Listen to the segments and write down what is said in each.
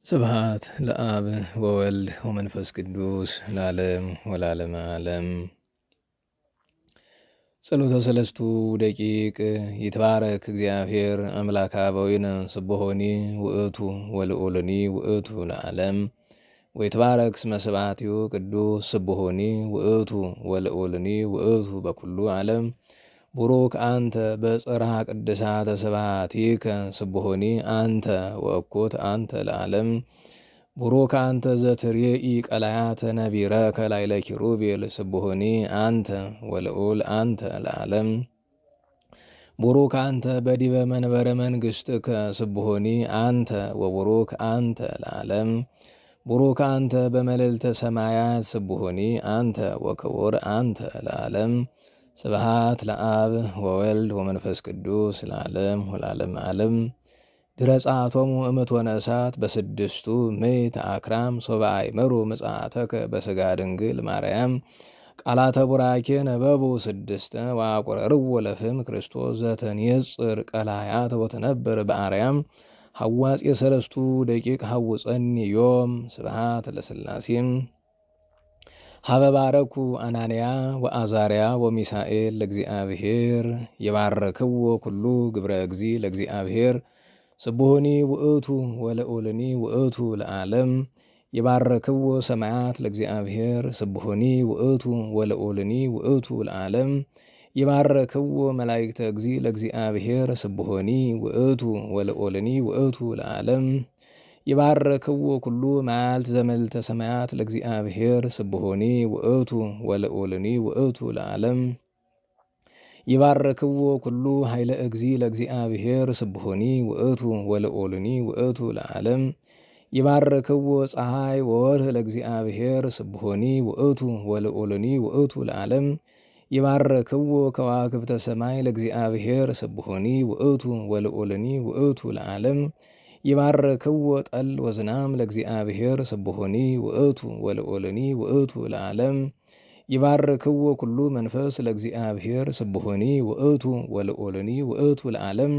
ስብሐት ለአብ ወወልድ ወመንፈስ ቅዱስ ለዓለም ወለዓለመ ዓለም። ጸሎተ ሰለስቱ ደቂቅ። ይትባረክ እግዚአብሔር አምላከ አበዊነ ስብሖኒ ውእቱ ወልዑልኒ ውእቱ ለዓለም። ወይትባረክ ስመ ስብሐቲሁ ቅዱስ ስብሖኒ ውእቱ ወልዑልኒ ውእቱ በኩሉ ዓለም። ቡሩክ አንተ በጽርሐ ቅድሳተ ስብሐቲከ ስብሖኒ አንተ ወእኩት አንተ ለዓለም። ቡሩክ አንተ ዘትሬኢ ቀላያተ ነቢረከ ላዕለ ኪሩቤል ስብሖኒ አንተ ወልዑል አንተ ለዓለም። ቡሩክ አንተ በዲበ መንበረ መንግሥትከ ስብሖኒ አንተ ወቡሩክ አንተ ለዓለም። ቡሩክ አንተ በመልዕልተ ሰማያት ስብሖኒ አንተ ወክቡር አንተ ለዓለም። ስብሐት ለአብ ወወልድ ወመንፈስ ቅዱስ ለዓለም ወለዓለመ ዓለም። ድረ ጸአቶሙ እምትወነ እሳት በስድስቱ ምዕት አክራም ሶበ አእመሩ ምጽአተከ በሥጋ ድንግል ማርያም። ቃላተ ቡራኬ ነበቡ ስድስተ ወአቁረርዎ ለፍም ክርስቶስ ዘተንየጽር ቀላያት ወትነብር በአርያም። ሐዋጽ የሰለስቱ ደቂቅ ሐውፀኒ ዮም። ስብሐት ለሥላሴም ሀበባረኩ አናንያ ወአዛርያ ወሚሳኤል ለእግዚአብሔር። የባረክዎ ኩሉ ግብረ እግዚ ለእግዚአብሔር ስብሖኒ ውእቱ ወልዑልኒ ውእቱ ለዓለም። የባረክዎ ሰማያት ለእግዚአብሔር ስብሖኒ ውእቱ ወልዑልኒ ውእቱ ለዓለም። የባረክዎ መላእክተ እግዚ ለእግዚአብሔር ስብሖኒ ውእቱ ወልዑልኒ ውእቱ ለዓለም። የባረክዎ ኩሉ መዓልት ዘመልዕልተ ሰማያት ለእግዚአብሔር ስብሖኒ ውእቱ ወልዑልኒ ውእቱ ለዓለም። የባረክዎ ኩሉ ኃይለ እግዚ ለእግዚአብሔር ስብሖኒ ውእቱ ወልዑልኒ ውእቱ ለዓለም። የባረክዎ ፀሐይ ወወርህ ለእግዚአብሔር ስብሖኒ ውእቱ ወልዑልኒ ውእቱ ለዓለም። የባረክዎ ከዋክብተ ሰማይ ለእግዚአብሔር ስብሖኒ ውእቱ ወልዑልኒ ውእቱ ለዓለም። የባረክዎ ጠል ወዝናም ለእግዚአብሔር ስብሖኒ ውእቱ ወልዑልኒ ውእቱ ለዓለም። የባረክዎ ኩሉ መንፈስ ለእግዚአብሔር ስብሖኒ ውእቱ ወልዑልኒ ውእቱ ለዓለም።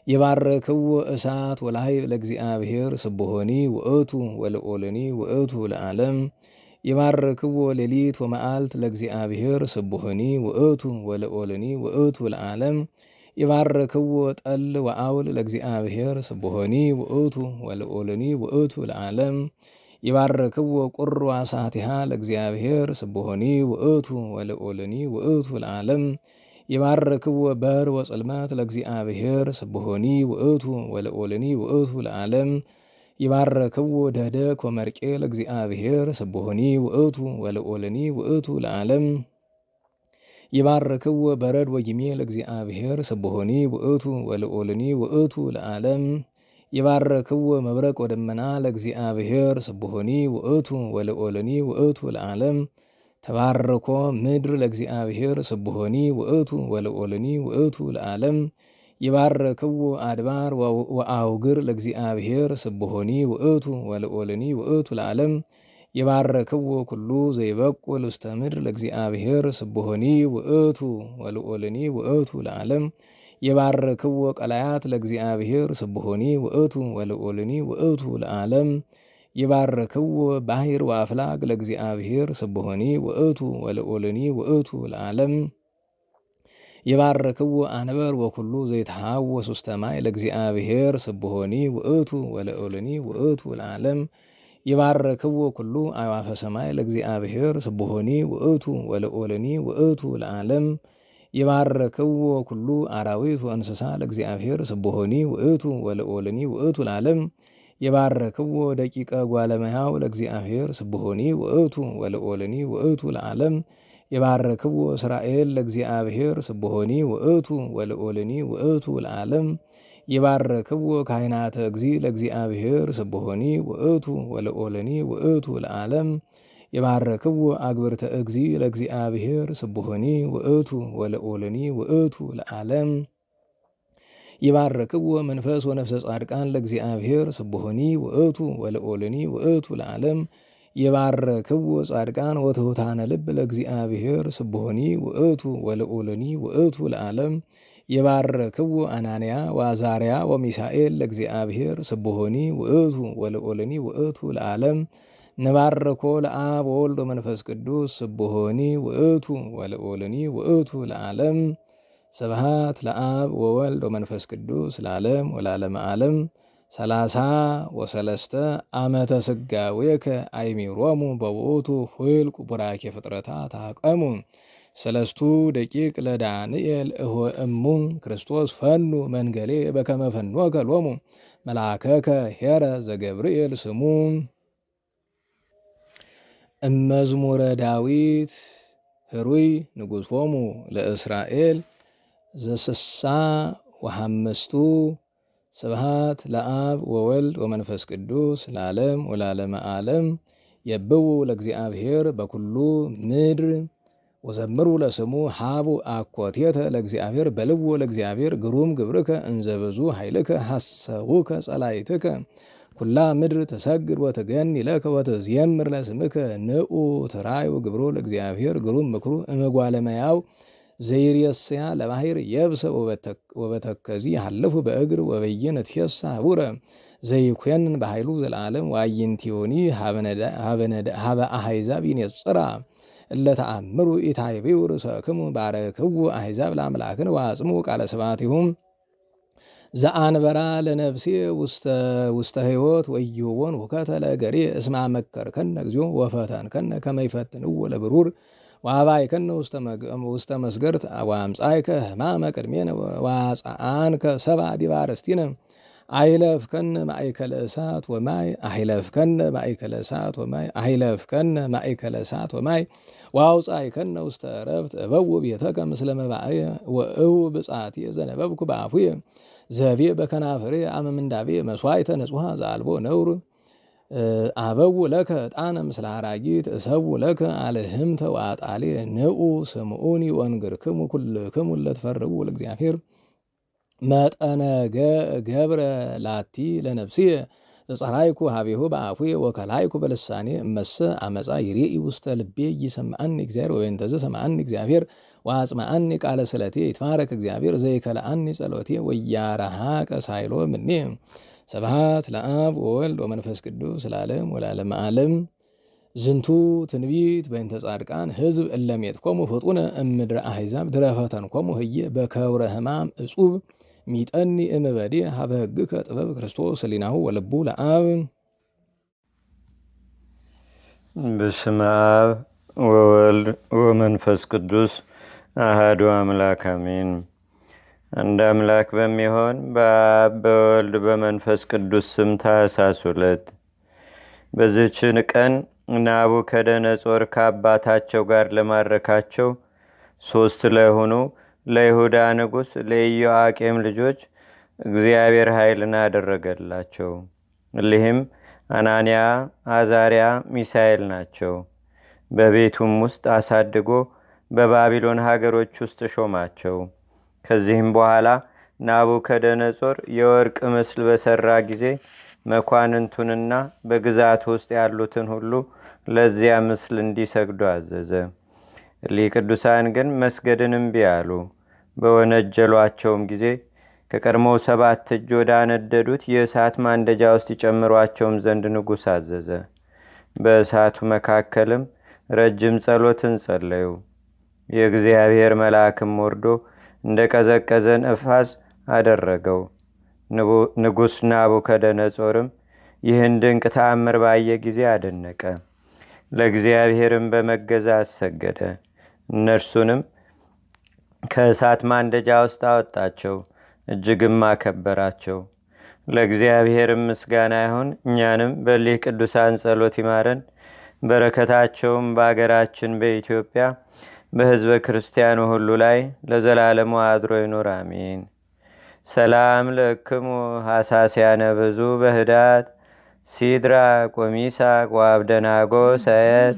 የባረክዎ እሳት ወላህይብ ለእግዚአብሔር ስብሖኒ ውእቱ ወልዑልኒ ውእቱ ለዓለም። የባረክዎ ሌሊት ወመዓልት ለእግዚአብሔር ስብሖኒ ውእቱ ወልዑልኒ ውእቱ ለዓለም። የባረክዎ ጠል ወአውል ለእግዚአብሔር ስብሖኒ ውእቱ ወልዑልኒ ውእቱ ለዓለም። የባረክዎ ቁር ወአሳቲሃ ለእግዚአብሔር ስብሖኒ ውእቱ ወልዑልኒ ውእቱ ለዓለም። የባረክዎ በር ወጽልመት ለእግዚአብሔር ስብሖኒ ውእቱ ወልዑልኒ ውእቱ ለዓለም። የባረክዎ ደደክ ወመርቄ ለእግዚአብሔር ስብሖኒ ውእቱ ወልዑልኒ ውእቱ ለዓለም። የባረክዎ በረድ ወጊሜ ለእግዚአብሔር ስብሖኒ ውእቱ ወልዑልኒ ውእቱ ለዓለም። የባረክዎ መብረቅ ወደመና ለእግዚአብሔር ስብሖኒ ውእቱ ወልዑልኒ ውእቱ ለዓለም። ተባርኮ ምድር ለእግዚአብሔር ስብሖኒ ውእቱ ወልዑልኒ ውእቱ ለዓለም። የባረክዎ አድባር ወአውግር ለእግዚአብሔር ስብሖኒ ውእቱ ወልዑልኒ ውእቱ ለዓለም። የባረክዎ ኩሉ ዘይበቁል ውስተ ምድር ለእግዚአብሔር ስብሖኒ ውእቱ ወልዑልኒ ውእቱ ለዓለም። የባረክዎ ቀላያት ለእግዚአብሔር ስብሖኒ ውእቱ ወልዑልኒ ውእቱ ለዓለም። የባረክዎ ባሕር ወአፍላግ ለእግዚአብሔር ስብሖኒ ውእቱ ወልዑልኒ ውእቱ ለዓለም። የባረክዎ አንበር ወኩሉ ዘይተሐወስ ውስተ ማይ ለእግዚአብሔር ስብሖኒ ውእቱ ወልዑልኒ ውእቱ ለዓለም። የባረክዎ ኩሉ አዕዋፈ ሰማይ ለእግዚአብሔር ስብሖኒ ውእቱ ወልዑልኒ ውእቱ ለዓለም። የባረክዎ ኩሉ አራዊት ወእንስሳ ለእግዚአብሔር ስብሖኒ ውእቱ ወልዑልኒ ውእቱ ለዓለም። የባረክዎ ደቂቀ ጓለ እመሕያው ለእግዚአብሔር ስብሖኒ ውእቱ ወልዑልኒ ውእቱ ለዓለም። የባረክዎ እስራኤል ለእግዚአብሔር ስብሖኒ ውእቱ ወልዑልኒ ውእቱ ለዓለም። የባረክዎ ካህናተ እግዚ ለእግዚአብሔር ስብሖኒ ውእቱ ወልዑልኒ ውእቱ ለዓለም። የባረክዎ አግብርተ እግዚ ለእግዚአብሔር ስብሖኒ ውእቱ ወልዑልኒ ውእቱ ለዓለም። የባረክዎ መንፈስ ወነፍሰ ጻድቃን ለእግዚአብሔር ስብሖኒ ውእቱ ወልዑልኒ ውእቱ ለዓለም። የባረክዎ ጻድቃን ወትሑታነ ልብ ለእግዚአብሔር ስብሖኒ ውእቱ ወልዑልኒ ውእቱ ለዓለም። የባረክዎ አናንያ ወአዛርያ ወሚሳኤል ለእግዚአብሔር ስቡሆኒ ውእቱ ወልዑልኒ ውእቱ ለዓለም ንባረኮ ለአብ ወወልድ ወመንፈስ ቅዱስ ስቡሆኒ ውእቱ ወልዑልኒ ውእቱ ለዓለም ስብሐት ለአብ ወወልድ ወመንፈስ ቅዱስ ለዓለም ወለዓለመ ዓለም 33 ዓመተ ስጋዌከ አይሚሮሙ በውእቱ ሁልቁ ቡራኬ ፍጥረታት አቀሙ ሰለስቱ ደቂቅ ለዳንኤል እሙ ክርስቶስ ፈኑ መንገሌ በከመ ፈኖከ ሎሙ መልአከከ ሄረ ዘገብርኤል ስሙ። እመዝሙረ ዳዊት ህሩይ ንጉሶሙ ለእስራኤል ዘስሳ ወሐምስቱ ስብሐት ለአብ ወወልድ ወመንፈስ ቅዱስ ለዓለም ወለዓለመ ዓለም የብቡ ለእግዚአብሔር በኩሉ ምድር ወዘምሩ ለስሙ ሃቡ አኮቴተ ለእግዚአብሔር በልዎ ለእግዚአብሔር ግሩም ግብርከ እንዘብዙ ኃይልከ ሐሰቡከ ጸላይትከ ኩላ ምድር ተሰግድ ወተገኒ ለከ ወተዝየምር ለስምከ ንዑ ትራዩ ግብሮ ለእግዚአብሔር ግሩም ምክሩ እመጓለመያው ዘይርየስያ ለባህር የብሰ ወበተከዚ ያለፉ በእግር ወበየነ ትፌሳ ቡረ ዘይኮንን በኃይሉ ዘለዓለም ዋይንቲዮኒ ሀበ አሕዛብ ይነጽራ እለተአምሩ ኢታይቤው ርእሰክሙ ባረክው አሕዛብ ለአምላክን ወአጽሙ ቃለ ስብሐቲሁም ዘአንበራ ለነፍሴ ውስተ ሕይወት ወይሁቦን ሁከተ ለእገሬ እስማ መከርከነ እግዚኦ ወፈተንከነ ከመ ይፈትንዎ ለብሩር ወአባይከነ ውስተ መስገርት ወአምጻእከ ሕማመ ቅድሜነ ወአጽአንከ ሰብአ ዲበ አርእስቲነ አይለፍከነ ማእከለ እሳት ወማይ አይለፍከነ ማእከለ እሳት ወማይ አይለፍከነ ማእከለ እሳት ወማይ ወአውጻእከነ ውስተ ዕረፍት እበው ቤተከ ምስለ መባእየ ወእው ብጻትየ ዘነበብኩ በአፉየ ዘቤ በከናፍሬ አመ ምንዳቤ መስዋዕተ ንጹሐ ዘአልቦ ነውር አበው ለከ ዕጣነ ምስለ ሐራጊት እሰቡ ለከ አልህምተ ወአጣሌ ንዑ ስምዑኒ ወንግርክሙ ኩልክሙ ለትፈርቡ ለእግዚአብሔር መጠነ ገብረ ላቲ ለነፍስየ ዘጸራይኩ ሀቤሁ በአፉየ ወከላይኩ በልሳኔ እመሰ አመፃ ይሬኢ ውስተ ልቤ ይሰምዐኒ እግዚአብሔር ወበእንተዘ ሰምዐኒ እግዚአብሔር ወአጽምዐኒ ቃለ ስለቴ ይትባረክ እግዚአብሔር ዘይከለአኒ ጸሎቴ ወያረሃቀ ሳይሎ ምኔ ስብሐት ለአብ ወወልድ ወመንፈስ ቅዱስ ለዓለም ወለዓለመ ዓለም። ዝንቱ ትንቢት በእንተ ጻድቃን ሕዝብ እለሜጥኮሙ ፍጡነ እምድረ አሕዛብ ድረ ፈተንኮሙ ህየ በከብረ ሕማም እጹብ ሚጠኒ እምበዴ ሀበ ሕግከ ጥበብ ክርስቶስ ሕሊናሁ ወልቡ ለአብ። በስመ አብ ወወልድ ወመንፈስ ቅዱስ አሐዱ አምላክ አሜን። አንድ አምላክ በሚሆን በአብ በወልድ በመንፈስ ቅዱስ ስም ታኅሳስ 2 በዚህችን ቀን ናቡከደነጾር ከአባታቸው ጋር ለማረካቸው 3 ለሆኑ ለይሁዳ ንጉሥ ለኢዮአቄም ልጆች እግዚአብሔር ኃይልን አደረገላቸው። እሊህም አናንያ፣ አዛርያ፣ ሚሳኤል ናቸው። በቤቱም ውስጥ አሳድጎ በባቢሎን ሀገሮች ውስጥ ሾማቸው። ከዚህም በኋላ ናቡከደነጾር የወርቅ ምስል በሠራ ጊዜ መኳንንቱንና በግዛት ውስጥ ያሉትን ሁሉ ለዚያ ምስል እንዲሰግዱ አዘዘ። እሊህ ቅዱሳን ግን መስገድን እምቢ አሉ። በወነጀሏቸውም ጊዜ ከቀድሞው 7 እጅ ወዳነደዱት የእሳት ማንደጃ ውስጥ ይጨምሯቸውም ዘንድ ንጉሥ አዘዘ። በእሳቱ መካከልም ረጅም ጸሎትን ጸለዩ። የእግዚአብሔር መልአክም ወርዶ እንደ ቀዘቀዘ ነፋስ አደረገው። ንጉሥ ናቡከደነጾርም ይህን ድንቅ ተአምር ባየ ጊዜ አደነቀ። ለእግዚአብሔርም በመገዛት ሰገደ። እነርሱንም ከእሳት ማንደጃ ውስጥ አወጣቸው፣ እጅግም አከበራቸው። ለእግዚአብሔርም ምስጋና ይሁን። እኛንም በሊህ ቅዱሳን ጸሎት ይማረን። በረከታቸውም በአገራችን በኢትዮጵያ በሕዝበ ክርስቲያኑ ሁሉ ላይ ለዘላለሙ አድሮ ይኑር፣ አሜን። ሰላም ለክሙ ሐሳስያነ ብዙ በህዳት ሲድራ ቆሚሳቅ ወአብደናጎ ሰየት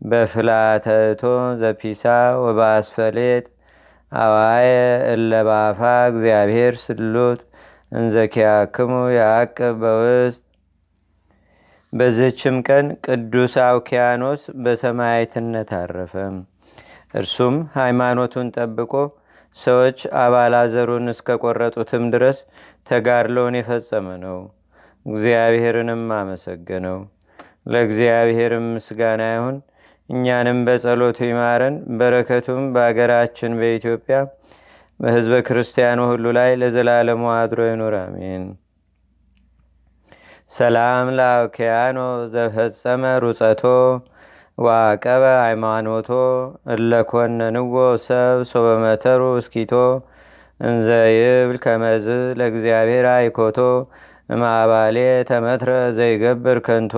በፍላተቶ ዘፒሳ ወበአስፈሌጥ አዋየ እለባፋ እግዚአብሔር ስሉጥ እንዘኪያክሙ ያዕቅብ በውስጥ። በዚህችም ቀን ቅዱስ አውኪያኖስ በሰማዕትነት አረፈ። እርሱም ሃይማኖቱን ጠብቆ ሰዎች አባላዘሩን እስከ ቆረጡትም ድረስ ተጋድሎውን የፈጸመ ነው። እግዚአብሔርንም አመሰገነው። ለእግዚአብሔርም ምስጋና ይሁን። እኛንም በጸሎቱ ይማረን። በረከቱም በአገራችን በኢትዮጵያ በሕዝበ ክርስቲያኑ ሁሉ ላይ ለዘላለሙ አድሮ ይኑር፣ አሜን። ሰላም ለአውኪያኖ ዘፈጸመ ሩጸቶ ዋቀበ ሃይማኖቶ እለኮነንዎ ሰብ ሶበመተሩ እስኪቶ እንዘ ይብል ከመዝ ለእግዚአብሔር አይኮቶ እማባሌ ተመትረ ዘይገብር ከንቶ።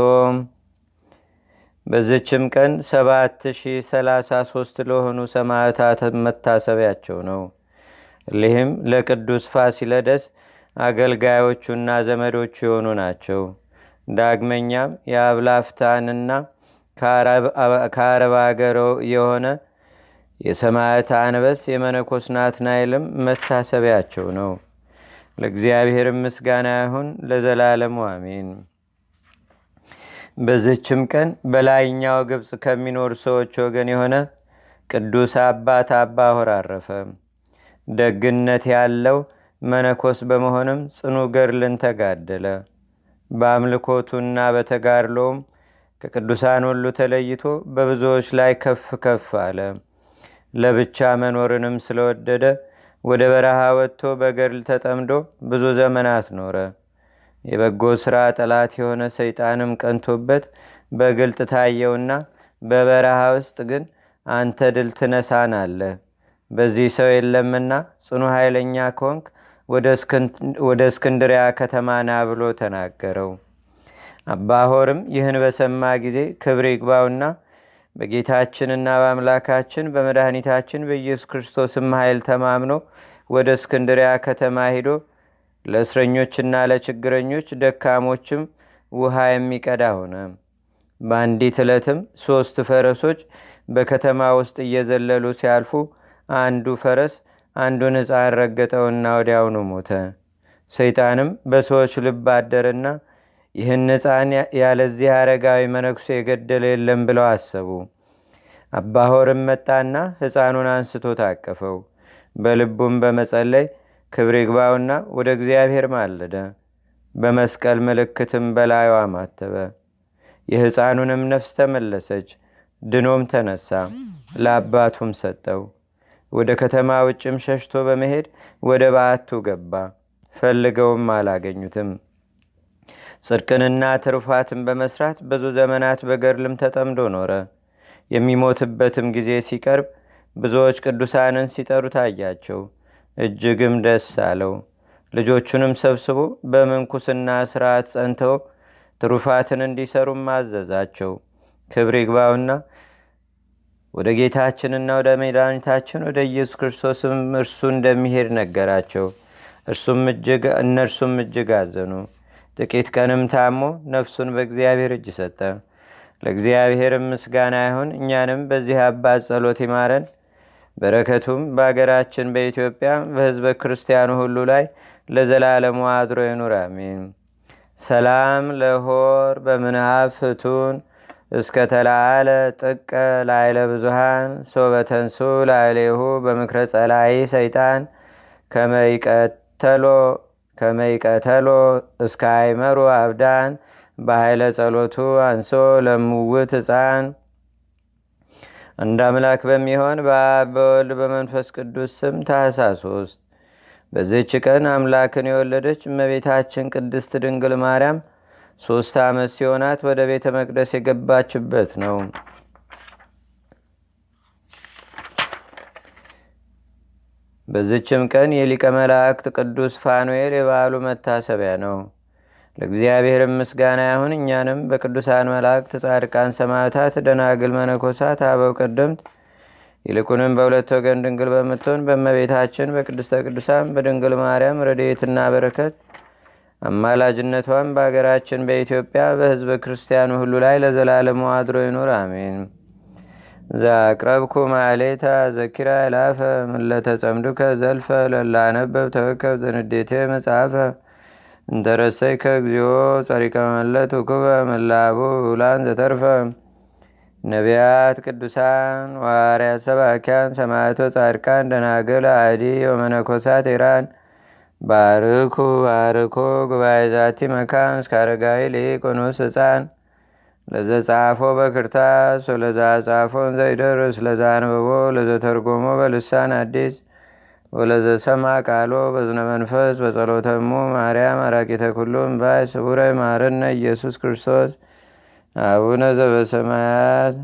በዝችም ቀን 7033 ለሆኑ ሰማዕታት መታሰቢያቸው ነው። እሊህም ለቅዱስ ፋሲለደስ አገልጋዮቹና ዘመዶቹ የሆኑ ናቸው። ዳግመኛም የአብላፍታንና ከአረብ አገር የሆነ የሰማዕት አንበስ የመነኮስ ናትናኤልም መታሰቢያቸው ነው። ለእግዚአብሔር ምስጋና ይሁን ለዘላለሙ አሜን። በዚህችም ቀን በላይኛው ግብፅ ከሚኖሩ ሰዎች ወገን የሆነ ቅዱስ አባት አባ ሆር አረፈ። ደግነት ያለው መነኮስ በመሆንም ጽኑ ገድልን ተጋደለ። በአምልኮቱና በተጋድሎም ከቅዱሳን ሁሉ ተለይቶ በብዙዎች ላይ ከፍ ከፍ አለ። ለብቻ መኖርንም ስለወደደ ወደ በረሃ ወጥቶ በገድል ተጠምዶ ብዙ ዘመናት ኖረ። የበጎ ሥራ ጠላት የሆነ ሰይጣንም ቀንቶበት በግልጥ ታየውና በበረሃ ውስጥ ግን አንተ ድል ትነሳናለህ፣ በዚህ ሰው የለምና ጽኑ ኃይለኛ ኮንክ ወደ እስክንድሪያ ከተማ ና ብሎ ተናገረው። አባ ሆርም ይህን በሰማ ጊዜ ክብር ይግባውና በጌታችንና በአምላካችን በመድኃኒታችን በኢየሱስ ክርስቶስም ኃይል ተማምኖ ወደ እስክንድሪያ ከተማ ሂዶ ለእስረኞችና ለችግረኞች ደካሞችም ውሃ የሚቀዳ ሆነ። በአንዲት ዕለትም 3 ፈረሶች በከተማ ውስጥ እየዘለሉ ሲያልፉ አንዱ ፈረስ አንዱን ሕፃን ረገጠውና ወዲያውኑ ሞተ። ሰይጣንም በሰዎች ልብ አደረና ይህን ሕፃን ያለዚህ አረጋዊ መነኩሴ የገደለ የለም ብለው አሰቡ። አባ ሆርም መጣና ሕፃኑን አንስቶ ታቀፈው። በልቡም በመጸለይ ክብር ይግባውና ወደ እግዚአብሔር ማለደ። በመስቀል ምልክትም በላዩ አማተበ። የሕፃኑንም ነፍስ ተመለሰች። ድኖም ተነሳ፣ ለአባቱም ሰጠው። ወደ ከተማ ውጭም ሸሽቶ በመሄድ ወደ በዓቱ ገባ። ፈልገውም አላገኙትም። ጽድቅንና ትሩፋትን በመስራት ብዙ ዘመናት በገድልም ተጠምዶ ኖረ። የሚሞትበትም ጊዜ ሲቀርብ ብዙዎች ቅዱሳንን ሲጠሩ ታያቸው። እጅግም ደስ አለው። ልጆቹንም ሰብስቦ በምንኩስና ሥርዓት ጸንተው ትሩፋትን እንዲሰሩም አዘዛቸው። ክብር ይግባውና ወደ ጌታችንና ወደ መድኃኒታችን ወደ ኢየሱስ ክርስቶስም እርሱ እንደሚሄድ ነገራቸው። እነርሱም እጅግ አዘኑ። ጥቂት ቀንም ታሞ ነፍሱን በእግዚአብሔር እጅ ሰጠ። ለእግዚአብሔርም ምስጋና ይሁን። እኛንም በዚህ አባት ጸሎት ይማረን። በረከቱም በአገራችን በኢትዮጵያ በሕዝበ ክርስቲያኑ ሁሉ ላይ ለዘላለሙ አድሮ ይኑር፣ አሜን። ሰላም ለሆር በምንሃብ ፍቱን እስከ ተላአለ ጥቀ ላይለ ብዙሃን ሶበተንሱ ላይሌሁ በምክረ ጸላይ ሰይጣን ከመይቀተሎ እስከ አይመሩ አብዳን በኃይለ ጸሎቱ አንሶ ለምውት ሕፃን። አንድ አምላክ በሚሆን በአብ በወልድ በመንፈስ ቅዱስ ስም ታኅሳስ 3 በዚህች ቀን አምላክን የወለደች እመቤታችን ቅድስት ድንግል ማርያም 3 ዓመት ሲሆናት ወደ ቤተ መቅደስ የገባችበት ነው። በዚችም ቀን የሊቀ መላእክት ቅዱስ ፋኑኤል የበዓሉ መታሰቢያ ነው። ለእግዚአብሔር ምስጋና ይሁን። እኛንም በቅዱሳን መላእክት፣ ጻድቃን፣ ሰማዕታት፣ ደናግል፣ መነኮሳት፣ አበው ቀደምት ይልቁንም በሁለት ወገን ድንግል በምትሆን በእመቤታችን በቅድስተ ቅዱሳን በድንግል ማርያም ረድኤትና በረከት አማላጅነቷን በአገራችን በኢትዮጵያ በሕዝበ ክርስቲያኑ ሁሉ ላይ ለዘላለሙ አድሮ ይኑር፣ አሜን። ዛቅረብኩ ማሌታ ዘኪራ ይላፈ ምለተጸምዱከ ዘልፈ ለላነበብ ተወከብ ዘንዴቴ መጽሐፈ እንተረሰይከ እግዚኦ ጸሪቀ መለት ውኩበ መላቡ ውላን ዘተርፈ ነቢያት፣ ቅዱሳን ዋርያት፣ ሰባኪያን፣ ሰማዕቶ፣ ጻድቃን፣ ደናግል፣ አዲ ወመነኮሳት ኢራን ባርኩ ባርኮ ጉባኤ ዛቲ መካን እስከ አረጋዊ ሊቅ ወንኡስ ሕፃን ለዘጻፎ በክርታስ ወለዛ ጻፎን ዘይደርስ ለዛ አንበቦ ለዘተርጎሞ በልሳን አዲስ ወለዘሰማ ቃሎ በዝነ መንፈስ በጸሎተሙ ማርያም አራቂተ ኩሉም ባይ ስቡረ ማረነ ኢየሱስ ክርስቶስ አቡነ ዘበሰማያት